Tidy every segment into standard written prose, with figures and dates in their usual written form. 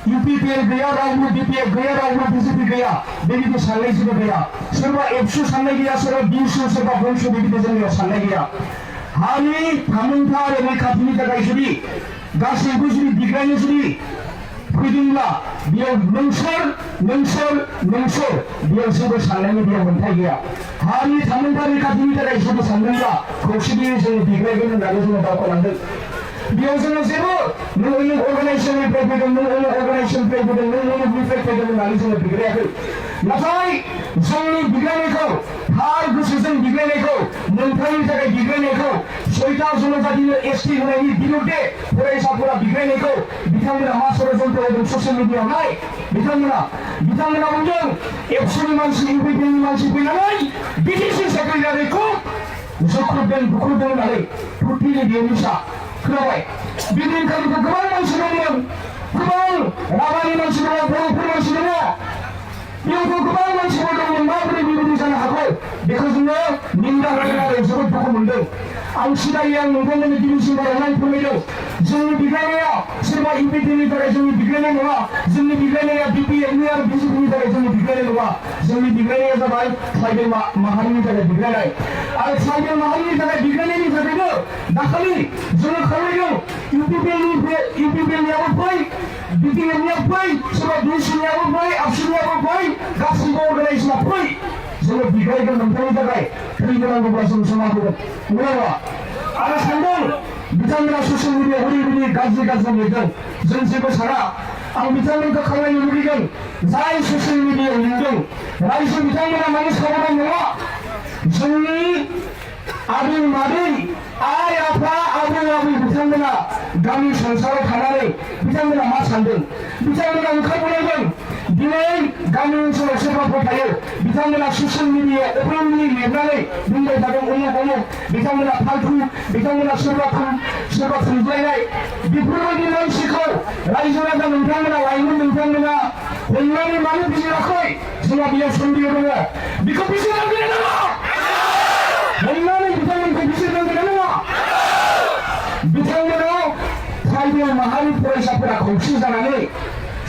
UPPL गया रावबो BPF गया रावबो BJP गया बेबायदि साननाय जेबो गैया सोरबा एबसु साननाय गैया सोरबा बिसु सोरबा बंस बेबायदि जोंनियाव साननाय गैया हानि थामोनथा आरो रैखाथिनि थाखाय जुदि गासैबो जुदि बिग्रायनो जुदि फैदोंब्ला बेयाव नोंसोर बेयाव जेबो साननायनि बेयाव मोन्थाय गैया हानि थामोनथा रैखाथिनि थाखाय जेबो सानदोंब्ला खौसेथियै जोङो बिग्रायगोन होननानै जोङो दावगालांदों बेयाव जोङो जेबो नों अर्गानाइजेसननिफ्राय फैदों नों अर्गानाइजेसननिफ्राय फैदों नों मुलुगनिफ्राय फैदों होननानै जोङो बिग्रायाखै नाथाय जोंनि बिग्रायनायखौ थार गोसोजों बिग्रायनायखौ मोनथायनि थाखाय बिग्रायनायखौ 6टा जनजातिनो एसटि होनायनि बिरुद्धे फरायसाफोरा बिग्रायनायखौ बिथांमोना मा षড়यन्त्र होदों ससियेल मिडियायाव नाय बिथांमोना बुंदों एबसुनि मानसि इउपिपिएलनि मानसि फैनानै बिटिसि सेक्रेटारिखौ जोख्रुबदों बुख्रुबदों होननानै टटेलि बेयो मिसा खोनाबाय बिदिनखालिथ' गोबां मानसि दंमोन गोबां राभानि मानसि दङ बर'फोर मानसि दङ बेयावथ' गोबां मानसिफोर दंमोन माबोरै बेबायदि जानो हागौ बेखौ जोङो निन्दा होदों आरो जोबोद दुखु मोनदों आं सिदायै आं नोंथांमोननि दिनैसिम बारायनानै फोरमायदों जोंनि बिग्रायनाया सोरबा इउपिपिएलनि थाखाय जोंनि बिग्रायनाय नङा जोंनि बिग्रायनाया बिपिएफनि आरो बिजेपिनि थाखाय जोंनि बिग्रायनाय नङा जोंनि बिग्रायनाया जाबाय ट्राइबेल माहारिनि थाखाय बिग्रायनाय आरो ट्राइबेल माहारिनि थाखाय बिग्रायनायनि थाखायनो दाखालि जोङो खावलायदों इउपिपिएलनियाबो फै बिपिएफनियाबो फै सोरबा बिएसपिनियाबो फै आबसुनियाबो फै गासैबो अर्गानाइजेसना फै जोङो बिग्रायगोन नोंथांनि थाखाय थैनांगौब्ला जों समा होगोन नङा आरो सानदों बिथांमोना ससियेल मिडियायाव ओरैबायदि गाज्रि लिरदों जों जेबो साना आं बिथांमोनखौ खावलायनो लुबैगोन जाय ससियेल मिडियायाव लिरदों रायजो बिथांमोना माने सावरायनाय नङा जोंनि आदै मादै आइ आफा आबै बिथांमोना गामि संसाराव थानानै बिथांमोना मा सानदों बिथांमोना ओंखारबोनांगोन दिनै गामि ओनसोलाव सोरबाफोर थायो बिथांमोना ससियेल मिडियायाव अपेनलि लिरनानै बुंबाय थादों उमुक बिथांमोना फालतु बिथांमोना सोरबा खुंज्लायनाय बेफोरबायदि मानसिखौ रायजो राजा नोंथांमोना लाइमोन नोंथांमोना हमनानै मानो बिजिराखै जोंहा बेयाव सन्देह दङ बेखौ बिजिरनांगोन नामा हमनानै बिथांमोनखौ बिजिरनांगोन नामा बिथांमोनाव ट्राइबेल माहारि फरायसाफोरा खौसे जानानै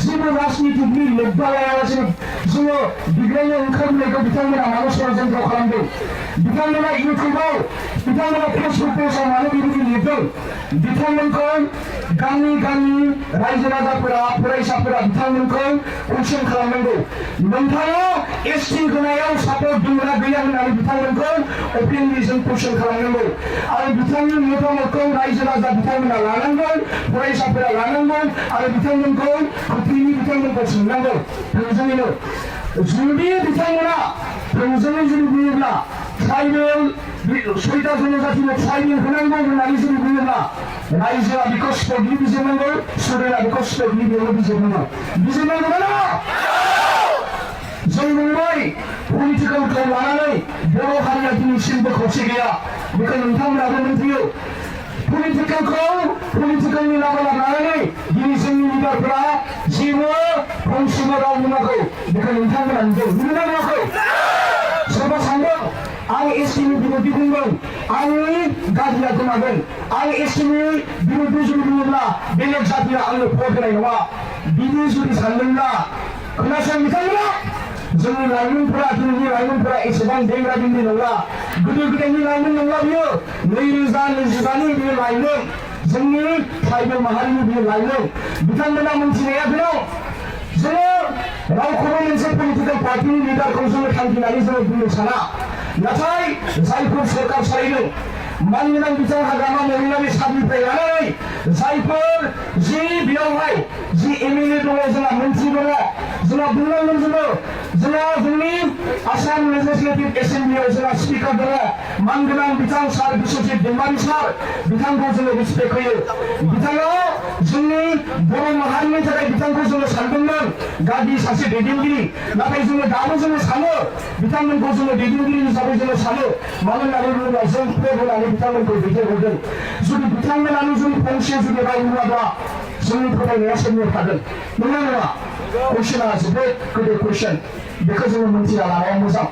जेबो राजनितिकनि लोब्बा लायालासेनो जोङो बिग्रायनो ओंखारबोनायखौ बिथांमोना मानो षড়यन्त्र खालामदों बिथांमोना इउटुबाव बिथांमोना फेसबुक पेजाव मानो बेबायदि लिरदों बिथांमोनखौ गामि रायजो राजाफोरा फरायसाफोरा बिथांमोनखौ कुइसन खालामनांगौ नोंथाङा एसटि होनायाव सापर्ट दंना गैया होननानै बिथांमोनखौ अपेनलि जों कुइसन खालामनांगौ आरो बिथांनि मतामतखौ रायजो राजा बिथांमोना लानांगोन फरायसाफोरा लानांगोन आरो बिथांमोनखौ बिथांमोनखौ सोंनांगौ थोंजोङैनो जुदि बिथांमोना थोंजोङै जुदि बुङोब्ला ट्राइबेल 6टा जनजातिनो ट्राइबेल होनांगौ होननानै जुदि बुङोब्ला रायजोआ बेखौ स्पटलि बिजिरनांगौ सोरबाया बेखौ स्पटलि बेयावनो बिजिरनांगौ ना जों बुंबाय पलिटिकेलखौ लानानै बर' हारिया दिनैसिमबो खौसे गैया बेखौ नोंथांमोनाबो मोनथियो पलिटिकेलनि लामा लानानै दिनै जोंनि लिडारफोरा जेबो फंसेबो राव बुङाखै बेखौ नोंथांमोना नुदोंना नुवाखै सोरबा सानदों आं एसटिनि बिरुद्धे बुंदों आंनि गाज्रिया गोमागोन आं एसटिनि बिरुद्धे जुदि बुङोब्ला बेलेग जातिया आंनो भट होनाय नङा बिदि जुदि सानदोंब्ला खोनासं बिथांमोना जोंनि लाइमोनफोरा एसेबां देंग्रा दिंग्रि नंला गोदो गोदायनि लाइमोन नंला बियो 2022नि बियो लाइमोन जोंनि ट्राइबेल माहारिनि बियो लाइमोन बिथांमोना मोनथिनाया बेयाव जोङो रावखौबो मोनसे पलिटिकेल पार्टिनि लिडारखौ जोङो थांखिनानै जोङो बुंनो साना नाथाय जायफोर सरकार सालायदों मानगोनां बिथां हाग्रामा महिलारि साबिनिफ्राय लानानै जायफोर जि बेयावहाय जि एमएलए दङ जोंहा मन्त्रि दङ जोंहा बुंनांगोन जोंहा जोंनि आसाम लेजिस्लेटिभ एसेम्ब्लियाव जोंहा स्पिकार दङ मानगोनां बिथां सार बिस्वजित दैमारि सार बिथांखौ जोङो रिसपेक्ट होयो बिथाङा जोंनि बर' माहारिनि थाखाय बिथांखौ जोङो सानदोंमोन गागि सासे दैदेनगिरि नाथाय जोङो दाबो जोङो सानो बिथांमोनखौ जोङो दैदेनगिरि हिसाबै जोङो सानो मानो होननानै बुङोब्ला जों होनानै बिथांमोनखौ दैथायहरदों जुदि बिथांमोनानो जों फंसे जुदि राव बुङाब्ला जोंनि फोथायनाया सोरनियाव थागोन नङा कुइसना जोबोद गोदै कुइसन बेखौ जोङो मोनथिना लानाया मोजां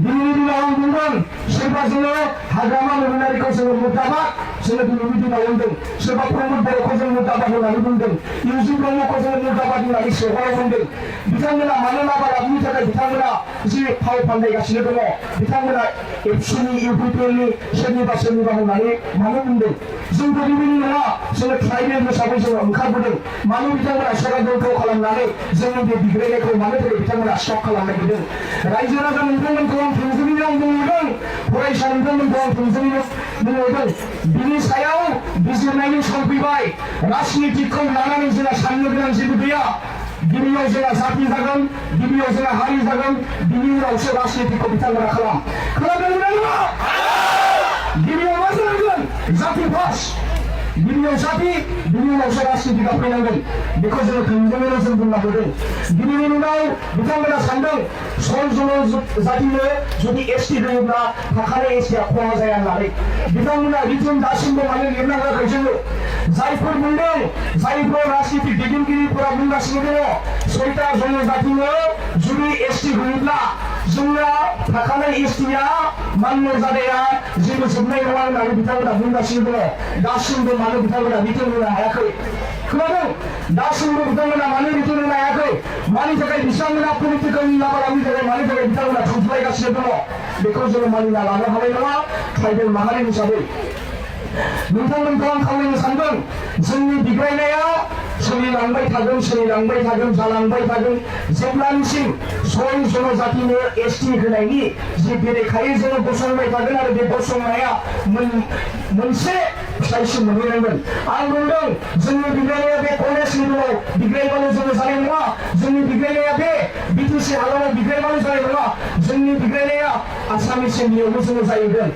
दिल्ली नाम बुंदों सोरबा जोङो हाग्रामा नोगोरारिखौ जोङो मुदाबाद जोङो दिनै मिथिना मोनदों सोरबा प्रमद बर'खौ जों मुदाबाद होननानै बुंदों इउजि ब्रह्मखौ जोङो मुदाबाद होननानै सोहराव बुंदों बिथांमोना मानो लाबालाबनि थाखाय बिथांमोना जि फाव फान्दायगासिनो दङ बिथांमोना एबसुनि इउपिपिएलनि सोरनिबा होननानै मानो बुंदों जों बेबायदि नङा जोङो ट्राइबेल हिसाबै जोङो ओंखारबोदों मानो बिथांमोना सरासनस्रा खालामनानै जोंनि बे बिग्रायनायखौ मानो थाखाय बिथांमोना स्टप खालामनो नागिरदों रायजो राजा नोंथांमोनखौ आं थोंजोङैनो आं बुंहरदों फरायसा नोंथांमोनखौ आं थोंजोङैनो बुंहरदों बिनि सायाव बिजिरनायनि सम फैबाय राजनितिखौ लानानै जोंहा साननो गोनां जेबो गैया गिबियाव जोंहा जाति जागोन गिबियाव जोंहा हारि जागोन बिनि उनावसो राजनितिखौ बिथांमोना खालामदों नङा गिबियाव मा जानांगोन जाति फार्स्ट गिबियाव जाति बिनि उनावसो राजनितिका फैनांगोन बेखौ जोङो थोंजोङैनो जों बुंना होदों बिनि उनाव बिथांमोना सानदों सल जातिनो जुदि एसटि होयोब्ला थाखानाय एसटिया खहा जाया होननानै बिथांमोना रिटन दासिमबो मानो लिरना होआखै जोङो जायफोर बुंदों जायफोर राजनितिक दैदेनगिरिफोरा बुंगासिनो दङ 6टा जनजातिनो जुदि एसटि होयोब्ला जोंना थाखानाय एसटिया मान्य जानाया जेबो जोबनाय नङा होननानै बिथांमोना बुंगासिनो दङ दासिमबो मानो बिथांमोना रिटन होनो हायाखै खोनादों दासिमबो बिथांमोना मानो रिटन होनो हायाखै मानि थाखाय बिथांमोना पलिटिकेल लाबालानि थाखाय मानि थाखाय बिथांमोना थुफ्लायगासिनो दङ बेखौ जोङो मानिना लानो हानाय नङा ट्राइबेल माहारि हिसाबै नोंथांमोनखौ आं खावलायनो सानदों जोंनि बिग्रायनाया सोलिलांबाय थागोन जालांबाय थागोन जेब्लानिसिम 6 जनजातिनो एसटि होनायनि जि बेरेखायै जोङो गसंबाय थागोन आरो बे गसंनाया मोनसे फिथाइसिम मोनहैनांगोन आं बुंदों जोंनि बिग्रायनाया बे कलेज लेभेलाव बिग्रायबाल' जोङो जानाय नङा जोंनि बिग्रायनाया बे बिटिसि हालामाव बिग्रायबाल' जानाय नङा जोंनि बिग्रायनाया आसाम एसेम्ब्लियावबो जोङो जाहैगोन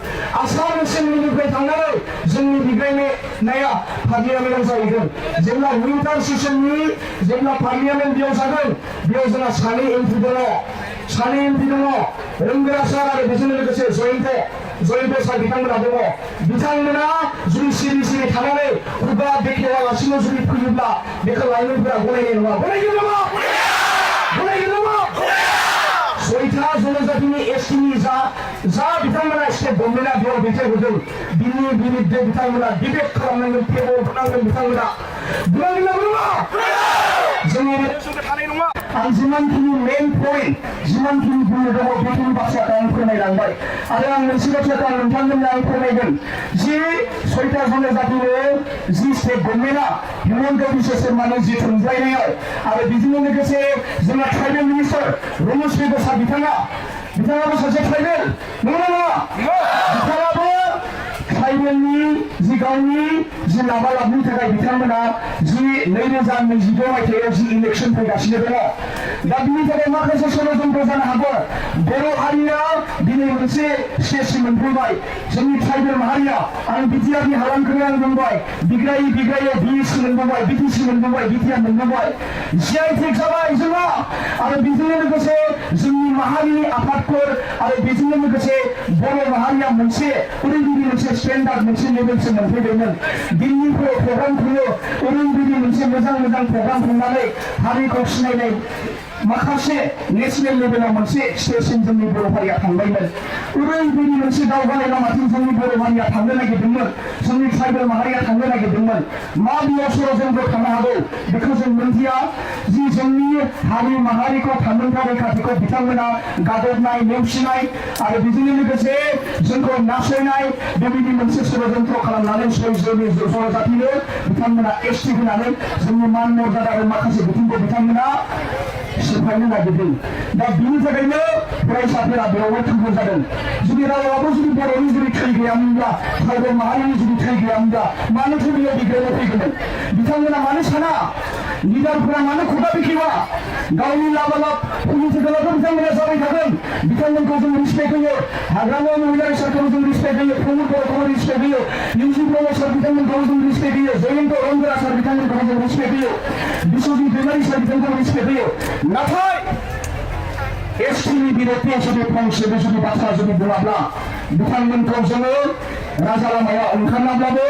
आसाम एसेम्ब्लिनिफ्राय थांनानै जोंनि बिग्रायनाया पार्लियामेन्टआव जाहैगोन जेब्ला विंटार सेसननि जेब्ला पार्लियामेन्ट बेयाव जागोन बेयाव जोंहा सानै एमपि दङ रोंगोरा सार आरो बेजों लोगोसे जयन्त सार बिथांमोना दङ बिथांमोना जुदि सिरि थानानै खुगा बेखेवालासिनो जुदि फैयोब्ला बेखौ लाइमोनफोरा गनायनाय नङा गनायगोन नामा 6टा जनजातिनि एसटिनि जा बिथांमोना स्टेट गभर्नमेन्टआ बेयाव दैथायहरदों बिनि बिरुद्धे बिथांमोना डिबेट खालामनांगोन टेबल होनांगोन बिथांमोना जोंनि थानाय नङा आं जिमानखिनि मेन पइन्ट जिमानखिनि बुंनो दङ बेखिनि बाथ्राखौ आं फोरमायलांबाय आरो आं मोनसे बाथ्राखौ आं नोंथांमोननो आं फोरमायगोन जि 6टा जनजातिनो जि स्टेट गभर्नमेन्टआ हिमन्त बिश्व शर्मानो जि थुनजायनायाव आरो बेजों लोगोसे जोंना ट्राइबेल मिनिस्टार रमेश बेगसा बिथाङाबो सासे ट्राइबेल नङा बिथाङाबो ट्राइबेलनि जि गावनि जि लाबालाबनि थाखाय बिथांमोना जि 2026 मायथाइयाव जि इलेक्सन फैगासिनो दङ दा बिनि थाखाय माखासे षड्यन्त्र जानो हागौ बर' हारिया दिनै मोनसे स्टेजसिम मोनफैबाय जोंनि ट्राइबेल माहारिया आं बिटिआरनि हालामखौनो आं बुंबाय बिग्रायै बिएससि मोनबोबाय बिटिसि मोनबोबाय बिटिआर मोनबोबाय जिआइटेक जाबाय जोंहा आरो बेजों लोगोसे जोंनि माहारिनि आफादफोर आरो बेजों लोगोसे बर' माहारिया मोनसे ओरैबायदि मोनसे स्टेन्डार्ड मोनसे लेभेलसिम मोनफैदोंमोन दिल्लीफोराव प्रग्राम खुङो ओरैबायदि मोनसे मोजां प्रग्राम खुंनानै हारिखौ सिनायनाय माखासे नेशनेल लेभेलाव मोनसे स्टेजसिम जोंनि बर' हारिया थांबायमोन ओरैबायदि मोनसे दावगानाय लामाथिं जोंनि बर' हारिया थांनो नागिरदोंमोन जोंनि ट्राइबेल माहारिया थांनो नागिरदोंमोन मा बेयाव षड्यन्त्र थानो हागौ बेखौ जों मोनथिया जि जोंनि हारि माहारिखौ थामोनथा रैखाथिखौ बिथांमोना गादबनाय नेवसिनाय आरो बेजों लोगोसे जोंखौ नासयनाय बेबायदि मोनसे षड्यन्त्र खालामनानै जनजातिनो बिथांमोना एसटि होनानै जोंनि मान मर्यादा आरो माखासे बिथिंखौ बिथांमोना सिफायनो नागिरदों दा बिनि थाखायनो फरायसाफोरा बेयावबो थुबुर जादों जुदि रावाबो जुदि बर'नि जुदि थै गैयामोनब्ला ट्राइबेल माहारिनि जुदि थै गैयामोनब्ला मानो बेयाव बिग्रायनाय फैगौमोन बिथांमोना मानो साना लिडारफोरा मानो खुगा बेखेवा गावनि लाबालाब पलिटिकेलावथ' बिथांमोना जाबाय थागोन बिथांमोनखौ जों रिसपेक्ट होयो हाग्रामा महिलारि सारखौ जों रिसपेक्ट होयो प्रमद बर'खौ रिसपेक्ट होयो इउजि ब्रह्म सार बिथांमोनखौ जों रिसपेक्ट होयो जयन्त रंगोरा सार बिथांमोनखौ जों रिसपेक्ट होयो बिश्वजित दैमारि सार बिथांमोनखौ रिसपेक्ट होयो नाथाय एसटिनि बिरुद्धे जुदि फंसेबो जुदि बाथ्रा जुदि बुङाब्ला बिथांमोनखौ जोङो राजा लामायाव ओंखारनाब्लाबो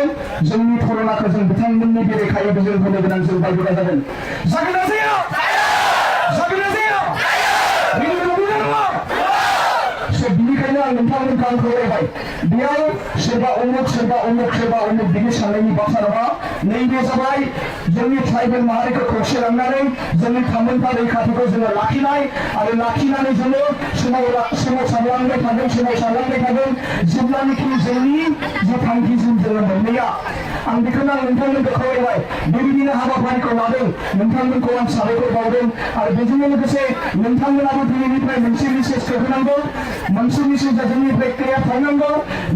जोंनि धरनाखौ जों बिथांमोननि बेरेखायै जों होनो गोनां जों बायगोना जागोन ना जाया बिनि आं खावलायबाय बेयाव सोरबा उमुक बिनि साननायनि बाथ्रा नङा नैबे जाबाय जोंनि ट्राइबेल माहारिखौ खौसे लांनानै जोंनि थामोनथा रैखाथिखौ जोङो लाखिनाय आरो लाखिनानै जोङो सोमावसारलांबाय थागोन जेब्लानोखि जोंनि जे थांखिसिम जोङो मोनहैया आं बेखौनो आं नोंथांमोनखौ खावलायबाय बेबायदिनो हाबाफारिखौ लादों नोंथांमोनखौ आं साबायखर बावदों आरो बेजोंनो लोगोसे नोंथांमोनाबो दिनैनिफ्राय मोनसे मेसेजखौ होनांगौ मोनसे मेसेजआ जोंनिफ्राय क्लियार थांनांगौ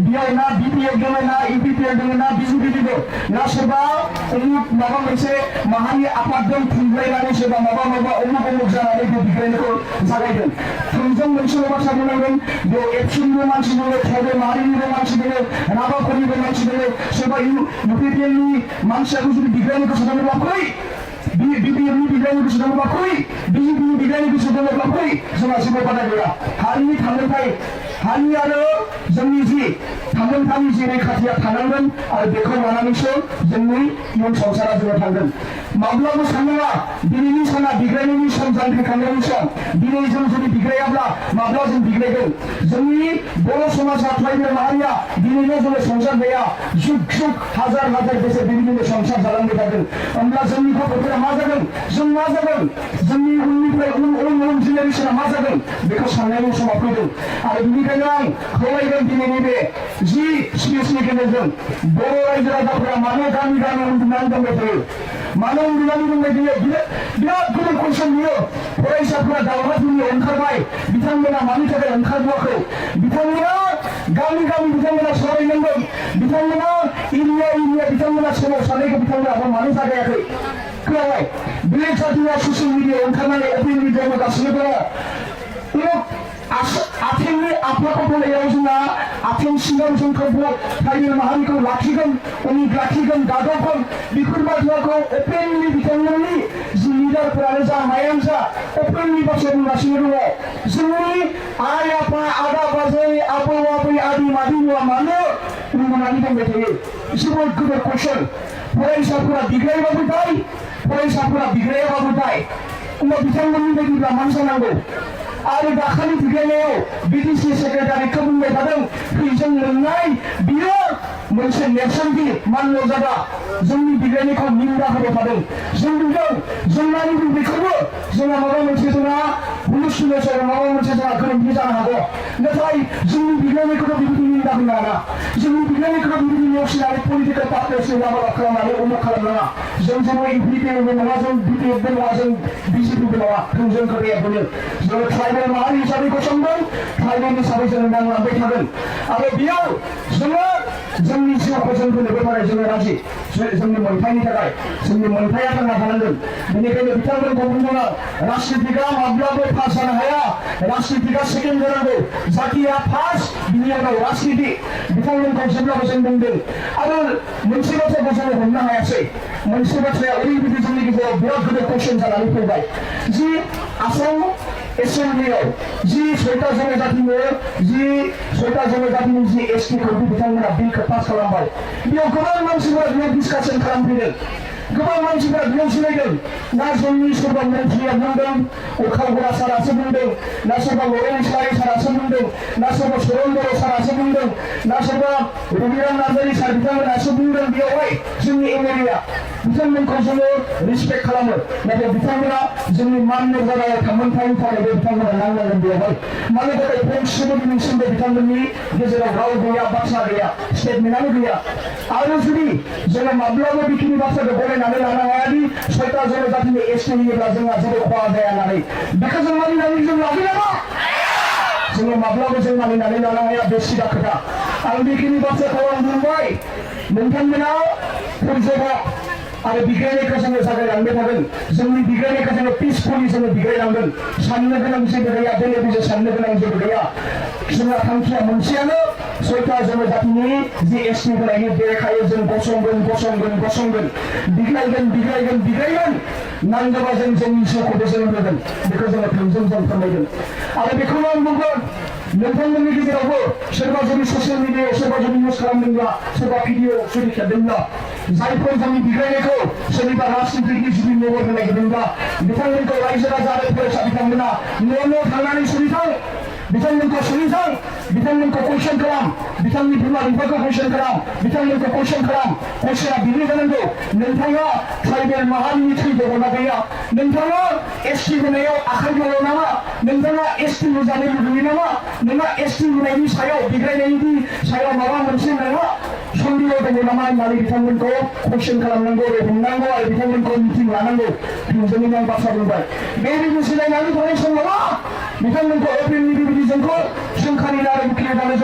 बेयाव ना बिपिएफ दङ ना इउपिपिएल दङ ना बिजेपि दङ ना सोरबा माबा मोनसे माहारि आफादजों थुनलायनानै सोरबा माबा उमुक जानानै बे बिग्रायनायखौ जागायदों थोंजों मोनसेल' बाथ्रा बुंनांगोन बेयाव एबसुनिबो मानसि दङ ट्राइबेल माहारिनिबो मानसि दङ राभाफोरनिबो मानसि दङ सोरबा इउपिपिएलनि मानसियाबो जुदि बिग्रायनायखौ सोलोङोब्ला फै बिपिएफनि बिग्रायनायखौ सोलोङोब्ला फै बिजेपिनि बिग्रायनायखौ सोलोङोब्ला फै जोंहा जेबो बादा गैया हारिनि थांनायखाय हारि आरो जोंनि जि थामोनथानि जि रैखाथिया थानांगोन आरो बेखौ लानानैसो जोंनि इयुन संसारा जोङो थांगोन माब्लाबो साननाङा दिनैनि साना बिग्रायनायनि सम जांख्रिखांनायनि सम दिनै जों जुदि बिग्रायाब्ला माब्ला जों बिग्रायगोन जोंनि बर' समाजा ट्राइबेल माहारिया दिनैनो जोङो संसार गैया जुग हाजार बोसोर बेबायदिनो संसार जालांबाय थागोन होमब्ला जोंनि गथ'फोरा मा जागोन जों मा जागोन जोंनि उननिफ्राय उन जेनेरेसना मा जागोन बेखौ साननायनि समा फैदों आरो बेनिखायनो आं खावलायगोन दिनैनि बे जि स्पिचनि गेजेरजों बर' रायजो राजाफोरा मानो गामि उन्दुनानै दंबाय थायो मानो उन्दुनानै दंबाय थायो बिराद गुबुन कुइसन नुयो फरायसाफोरा दावहाफोरनि ओंखारबाय बिथांमोना मानि थाखाय ओंखारबोआखै बिथांमोना गामि बिथांमोना सावरायनांगोन बिथांमोना एरिया बिथांमोना सोमावसारनायखौ बिथांमोना मानो जागायाखै खोनाबाय बेलेग जाथिया ससियेल मिडियायाव ओंखारनानै अपेन मिडियायाव होगासिनो दङ आथिंनि आफाखौ बोलायाव जोंना आथिं सिङाव जोंखौ ट्राइबेल माहारिखौ लाखिगोन गादबगोन बेफोर बाथ्राखौ अपेनलि बिथांमोननि जि लिडारफोरानो जा मायानो जा अपेनलि बाथ्रा बुंगासिनो दङ जोंनि आइ आफा आदा बाजै आबौ आबै आदै मादैआ मानो उन्दुनानै दंबाय थायो जोबोद गिदिर कुइसन फरायसाफोरा बिग्रायबाबो दाय होमबा बिथांमोननि बायदिब्ला मानो जानांगौ आरो दाखालि बिग्रायनायाव बिटिसि सेक्रेटारिखौ बुंबाय थादों फैजों लोंनाय बियो मोनसे नेरसोनथि मान मर्यादा जोंनि बिग्रायनायखौ निन्दा होबाय थादों जों बुंदों जोंनानि बेखौबो जोंहा माबा मोनसे जोंहा हुलुसुलुसाव माबा मोनसे जोंहा गोरोन्थि जानो हागौ नाथाय जोंनि बिग्रायनायखौथ' बिबायदि निन्दा होनो हाना जोंनि बिग्रायनायखौथ' बिबायदि नेवसिनानै पलिटिकेल पार्टिसनि लामा खालामनानै उमुक खालामनाङा जों जेबो इउपिपिएलबो नङा जों बिपिएफबो नङा जों बिजेपिबो नङा थोंजों खोथाया बेनो जोङो ट्राइबेल माहारि हिसाबै गसंदों ट्राइबेल हिसाबै जोङो नांलांबाय थागोन आरो बेयाव जोङो जोंनि जिउखौ जों होनोबो थाखाय जोङो राजि जोंनि मोनथायनि थाखाय जोंनि मोनथाया थांना थानांगोन बेनिखायनो बिथांमोनखौ बुंदों राजनितिकआ माब्लाबो पास जानो हाया राजनितिकआ सेकेन्ड जानांगौ जातिया फार्स्ट बिनि उनाव राजनिति बिथांमोनखौ जेब्लाबो जों बुंदों आरो मोनसे बाथ्राखौ जोङो हमनो हायासै मोनसे बाथ्राया ओरैबायदि जोंनि गेजेराव बिराद गिदिर कुइसन जानानै फैबाय जि आसाम एसेम्बलियाव जि सयता जनजातिनि जि एसटिखौ बिथांमोना बिलखौ पास खालामबाय बेयाव गोबां मानसिफोरा बेयाव डिसकासन खालामफैदों गोबां मानसिफोरा बेयाव जिरायदों ना जोंनि सोरबा मन्थ्रिया बुंदों अखागुरा सारासो बुंदों ना सोरबा लरेन इस्लारि सारासो बुंदों ना सोरबा सरन बर' सारासो बुंदों ना सोरबा रबिराम नार्जारि सार बिथांमोनासो बुंदों बेयावहाय जोंनि एमएलएआ बिथांमोनखौ जोङो रिसपेक्ट खालामो नाथाय बिथांमोना जोंनि मान मर्यादायाव थामोनथायनि थाखायबो बिथांमोना नांनांगोन बेयावहाय मानो थाखाय फंसेबो दिनैसिमबो बिथांमोननि गेजेराव राव गैया बाथ्रा गैया स्टेटमेन्टआनो गैया आरो जुदि जोङो माब्लाबो बेखिनि बाथ्राखौ गनायनानै लानो हायादि सयता जनजातिनि एसटि होयोब्ला जोंहा जेबो खहा जाया होननानै बेखौ जों मानिनानै जों लाखि नामा जोङो माब्लाबो जों मानिनानै लानो हाया बे सिदा खोथा आं बेखिनि बाथ्राखौ आं बुंबाय नोंथांमोना फैजोबा आरो बिग्रायनायखौ जोङो जागायलांबाय थागोन जोंनि बिग्रायनायखौ जोङो पिसफुलि जोङो बिग्रायलांगोन साननो गोनां जेबो गैया बेले बेजे साननो गोनां जेबो गैया जोंहा थांखिया मोनसेयानो सयता जनजातिनि जि एसटि होनायनि बेरेखायै जों गसंगोन बिग्रायगोन नांगौबा जों जोंनि जिउखौबो जों होगोन बेखौ जोङो थोंजों जों फोरमायगोन आरो बेखौनो आं बुंगोन नोंथांमोननि गेजेरावबो सोरबा जुदि ससियेल मिडियायाव सोरबा जुदि इउज खालामदोंब्ला सोरबा भिडिअ जुदि खेबदोंब्ला जायफोर जोंनि बिग्रायनायखौ सोरनिबा राजनितिकनि जुदि महर होनाय गिदोंब्ला बिथांमोनखौ रायजो राजा आरो फरायसा बिथांमोना न' थांनानै सुनिथां बिथांमोनखौ सोंसां बिथांमोनखौ कुइसन खालाम बिथांनि बिमा बिफाखौ कुइसन खालाम बिथांमोनखौ कुइसन खालाम कुइसना बिनि जानांगौ नोंथाङा ट्राइबेल माहारिनि थै दङना गैया नोंथाङा एसटि होनायाव आखाइ दङ नामा नोंथाङा एसटि जानो लुबैयो नामा नोंहा एसटि होनायनि सायाव बिग्रायनायनि सायाव माबा मोनसे नोंहा सन्देह दङ नामा होननानै बिथांमोनखौ कुइसन खालामनांगौ हमनांगौ आरो बिथांमोनखौ मिटिं लानांगौ थोंजोङै आं बाथ्रा बुंबाय बे बुजिलायनानै थानाय समाव बिथांमोनखौ एप्रिलनि बेबायदि जोंखौ सोंखारिनो आरो बुखिनो दानो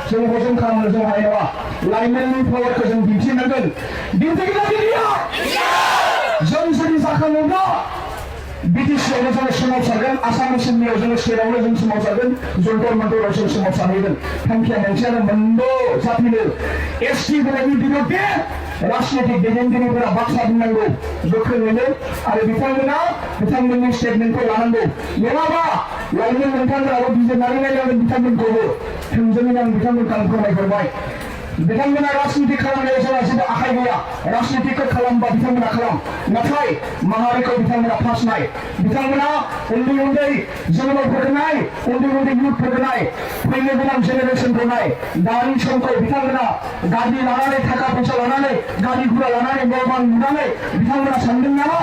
जों हजम खालामनो जों हानाय नङा लाइमोननि पावारखौ जों दिन्थिनांगोन दिन्थिगोन ना दिन्थिया जों जुदि जाखाङोब्ला बिटिसिआवनो जोङो सोमावसारगोन आसाम ओनसोलनियाव जोङो स्टेटआवनो जों सोमावसारगोन जन्तर मन्तराव जों सोमावसारहैगोन थांखिया मोनसेयानो मोनद' जातिनो एसटि होनायनि बिरुद्धे राजनीतिक दैदेनगिरिफोरा बाथ्रा बुंनांगौ गोख्रोङैनो आरो बिथांमोना बिथांमोननि स्टेटमेन्टखौ लानांगौ नङाबा लाइमोन नोंथांमोनाबो बिजिरनानै नायनांगोन बिथांमोनखौबो थोंजोङै आं बिथांमोनखौ आं फोरमायहरबाय बिथांमोना राजनीति खालामनायाव जोंहा जेबो आखाइ गैया राजनीतिखौ खालामबा बिथांमोना खालाम नाथाय माहारिखौ बिथांमोना फासनाय बिथांमोना उन्दै उन्दै जोनोमफोरखौ नाय उन्दै उन्दै इयुथफोरखौ नाय फैनो गोनां जेनेरेसनखौ नाय दानि समखौ बिथांमोना गारि लानानै थाखा फैसा लानानै गारि गुरा लानानै न' बां लुनानै बिथांमोना सानदों नामा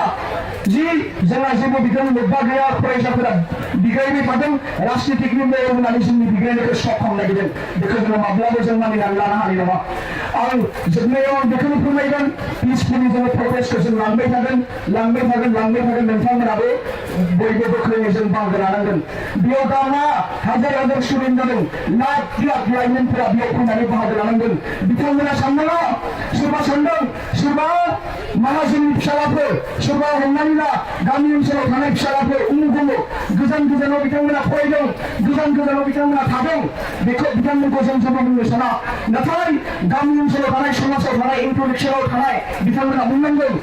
जि जोंहा जेबो बिथां लोब्बा गैया फरायसाफोरा बिग्रायबाय थादों राजनीतिकनि मेयर होननानै जोंनि बिग्रायनायखौ स्टप खालामनो नागिरदों बेखौ जोङो माब्लाबो जों मानिनानै लानो हानाय नङा आं जोबनायाव आं बेखौनो फोरमायगोन पिसफुलि जोङो प्रटेस्टखौ जों लांबाय थागोन नोंथांमोनाबो बयबो गोख्रोङै जों बाहागो लानांगोन बेयाव गावना हाजार हाजार स्टुडेन्ट जादों लाख लाख लाइमोनफोरा बेयाव फैनानै बाहागो लानांगोन बिथांमोना साननाङा सोरबा सानदों सोरबा माहाजोननि फिसालाफोर सोरबा हमनानै ला गामि ओनसोलाव थानाय फिसालाफोर उमुक गोजान गोजानाव बिथांमोना फरायदों गोजान गोजानाव बिथांमोना थादों बेखौ बिथांमोनखौ जों जेबो बुंनो साना नाथाय गामि ओनसोलाव थानाय समाजाव थानाय इन्टेलेक्सुवेलाव थानाय बिथांमोना बुंनांगोन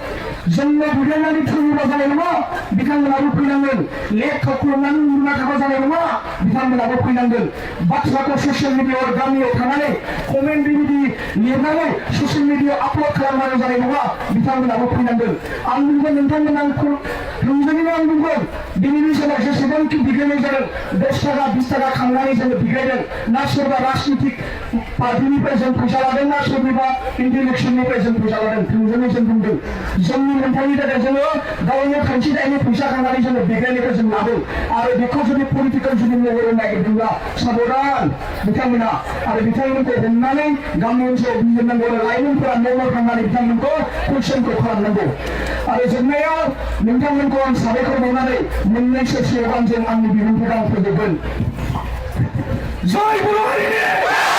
जोंनो बुजायनानै थैयोबा जानाय नङा बिथांमोनाबो फैनांगोन लेखा खुलुमनानै उन्दुना थाबा जानाय नङा बिथांमोनाबो फैनांगोन बाथ्राखौ ससियेल मिडियायाव गामियाव थानानै कमेन्ट बेबायदि लिरनानै ससियेल मिडियायाव आपलड खालामनानै जानाय नङा बिथांमोनाबो फैनांगोन आं बुंगोन नोंथांमोना थोंजोङैनो आं बुंगोन दिनैनि समाव जेसेबांखि बिग्रायनाय जादों 10 थाखा 20 थाखा खांनानै जोङो बिग्रायदों ना सोरबा राजनीतिक पार्टिनिफ्राय जों फैसा लादों ना सोरनिबा इन्टेलेक्सुवेलनिफ्राय जों फैसा लादों थोंजोङै जों बुंदों जोंनि मोनथायनि थाखाय जोङो गावनो थांखि दायनि फैसा खांनानै जोङो बिग्रायनायखौ जों लादों आरो बेखौ जुदि पलिटिकेल जुदि महर नागिरदोंब्ला साबधान बिथांमोना आरो बिथांमोनखौ हमनानै गामि ओनसोलाव बिजिरनांगौ आरो लाइमोनफोरा न'आव थांनानै बिथांमोनखौ कुइसनखौ खालामनांगौ आरो जोबनायाव नोंथांमोनखौ आं साबायखर बावनानै मोननैसो स्ल'गानजों आंनि बिबुंथिखौ आं फोजोबगोन जय बर' हारिनि